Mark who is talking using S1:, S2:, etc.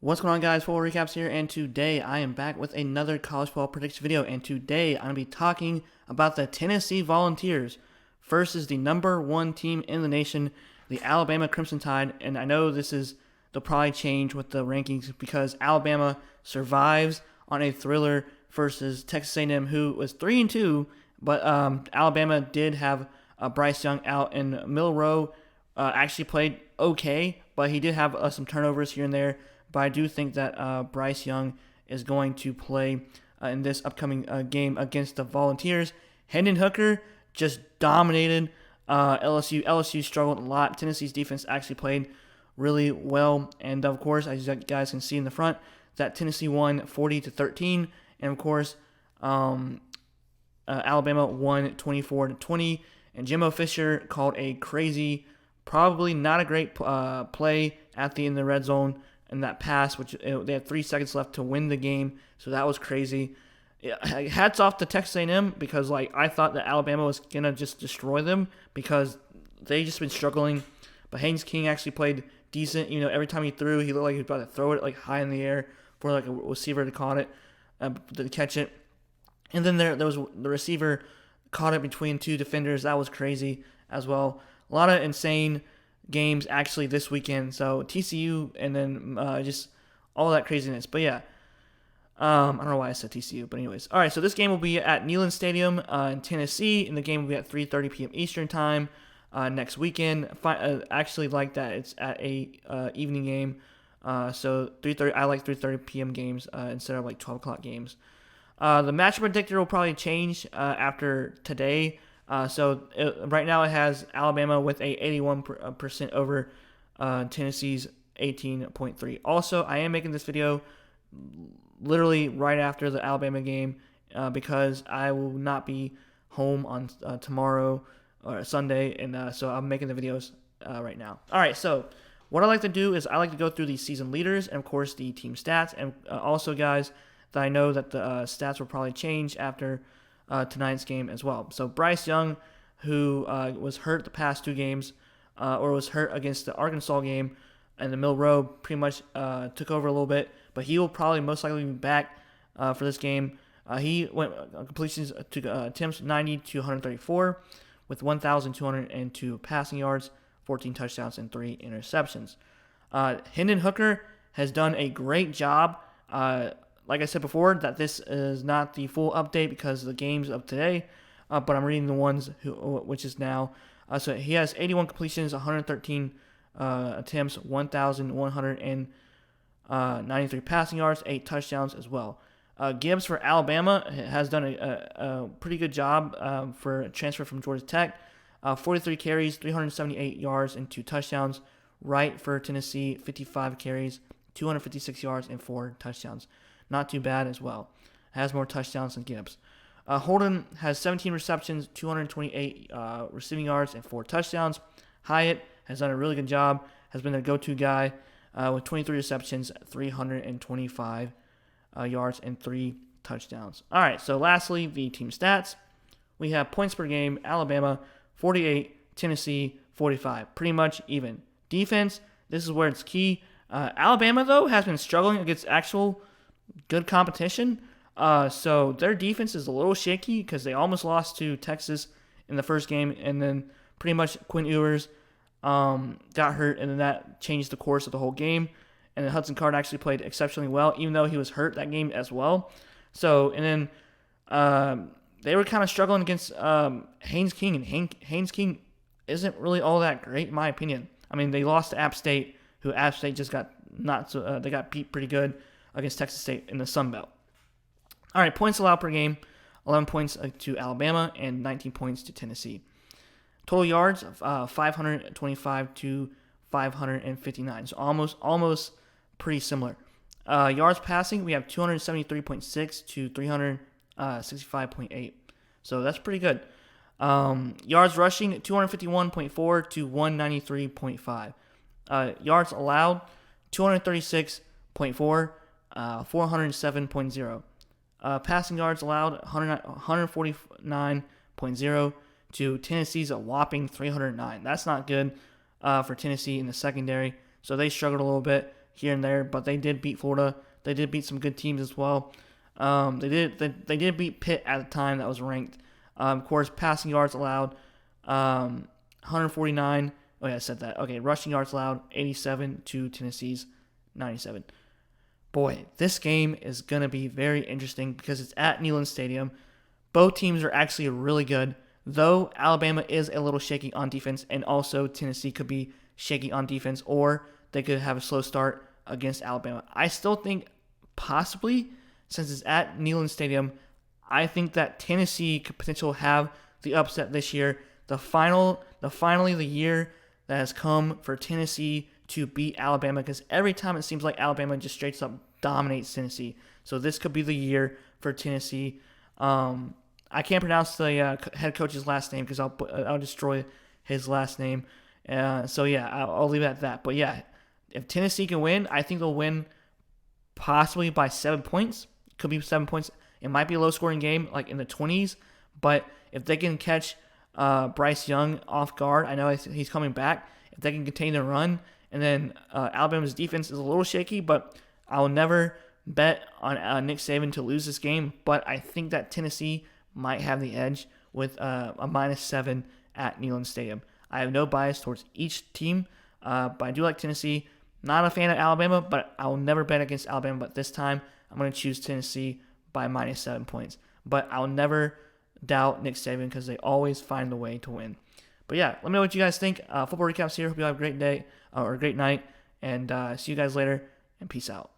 S1: What's going on, guys? Full recaps here, and today I am back with another college football prediction video, and today I'm going to be talking about the Tennessee Volunteers versus the number one team in the nation, the Alabama Crimson Tide. And I know they'll probably change with the rankings because Alabama survives on a thriller versus Texas A&M, who was 3-2, but Alabama did have Bryce Young out, and Milroe actually played okay, but he did have some turnovers here and there. But I do think that Bryce Young is going to play in this upcoming game against the Volunteers. Hendon Hooker just dominated LSU. LSU struggled a lot. Tennessee's defense actually played really well. And, of course, as you guys can see in the front, that Tennessee won 40-13. And, of course, Alabama won 24-20. And Jimbo Fisher called a crazy, probably not a great play at the end of the red zone. And that pass, which they had 3 seconds left to win the game, so that was crazy. Hats off to Texas A&M because I thought that Alabama was gonna just destroy them because they just been struggling. But Haynes King actually played decent. Every time he threw, he looked like he was about to throw it high in the air for a receiver to catch it. And then there was the receiver caught it between two defenders. That was crazy as well. A lot of insane games actually this weekend. So TCU and then just all that craziness. But yeah, I don't know why I said TCU, but anyways. All right, so this game will be at Neyland Stadium in Tennessee, and the game will be at 3:30 p.m. Eastern time next weekend. Actually, like that, it's at a evening game. So 3:30. I like 3:30 p.m. games instead of 12 o'clock games. The match predictor will probably change after today. Right now it has Alabama with a 81% over Tennessee's 18.3. Also, I am making this video literally right after the Alabama game because I will not be home on tomorrow or Sunday, and so I'm making the videos right now. All right, so what I like to do is I like to go through the season leaders and, of course, the team stats. And also, guys, that I know that the stats will probably change after tonight's game as well. So Bryce Young, who was hurt the past 2 games, or was hurt against the Arkansas game, and the Milroe pretty much took over a little bit, but he will probably most likely be back for this game. He went completions to attempts 90 to 134 with 1,202 passing yards, 14 touchdowns, and 3 interceptions. Hendon Hooker has done a great job. Like I said before, that this is not the full update because of the games of today, but I'm reading the ones which is now. So he has 81 completions, 113 attempts, 1,193 passing yards, 8 touchdowns as well. Gibbs for Alabama has done a pretty good job for a transfer from Georgia Tech. 43 carries, 378 yards, and 2 touchdowns. Wright for Tennessee, 55 carries, 256 yards, and 4 touchdowns. Not too bad as well. Has more touchdowns than Gibbs. Holden has 17 receptions, 228 receiving yards, and 4 touchdowns. Hyatt has done a really good job. Has been their go-to guy with 23 receptions, 325 yards, and 3 touchdowns. All right, so lastly, the team stats. We have points per game, Alabama, 48, Tennessee, 45. Pretty much even. Defense, this is where it's key. Alabama, though, has been struggling against actual good competition. So their defense is a little shaky because they almost lost to Texas in the first game, and then pretty much Quinn Ewers got hurt, and then that changed the course of the whole game. And then Hudson Card actually played exceptionally well, even though he was hurt that game as well. So, and then they were kind of struggling against Haynes King, and Haynes King isn't really all that great in my opinion. I mean, they lost to App State, who App State just got they got beat pretty good against Texas State in the Sun Belt. All right, points allowed per game, 11 points to Alabama and 19 points to Tennessee. Total yards, 525 to 559, so almost pretty similar. Yards passing, we have 273.6 to 365.8, so that's pretty good. Yards rushing, 251.4 to 193.5. Yards allowed, 236.4, 407.0. Passing yards allowed, 149.0 to Tennessee's a whopping 309. That's not good for Tennessee in the secondary, so they struggled a little bit. here and there, but they did beat Florida. They did beat some good teams as well. They did beat Pitt at the time that was ranked. Of course, passing yards allowed, 149. Oh yeah, I said that. Okay, rushing yards allowed, 87 to Tennessee's 97. Boy, this game is going to be very interesting because it's at Neyland Stadium. Both teams are actually really good, though Alabama is a little shaky on defense, and also Tennessee could be shaky on defense, or they could have a slow start against Alabama. I still think possibly, since it's at Neyland Stadium, I think that Tennessee could potentially have the upset this year. Finally the year that has come for Tennessee to beat Alabama, because every time it seems like Alabama just straight up dominates Tennessee. So this could be the year for Tennessee. I can't pronounce the head coach's last name because I'll destroy his last name. So yeah, I'll leave it at that. But yeah, if Tennessee can win, I think they'll win possibly by 7 points. It could be 7 points. It might be a low-scoring game, like in the 20s. But if they can catch Bryce Young off guard, I know he's coming back. If they can contain the run, and then Alabama's defense is a little shaky, but I'll never bet on Nick Saban to lose this game. But I think that Tennessee might have the edge with a -7 at Neyland Stadium. I have no bias towards each team, but I do like Tennessee. Not a fan of Alabama, but I will never bet against Alabama. But this time, I'm going to choose Tennessee by -7 points. But I'll never doubt Nick Saban because they always find a way to win. But yeah, let me know what you guys think. Football recaps here. Hope you have a great day or a great night. And see you guys later, and peace out.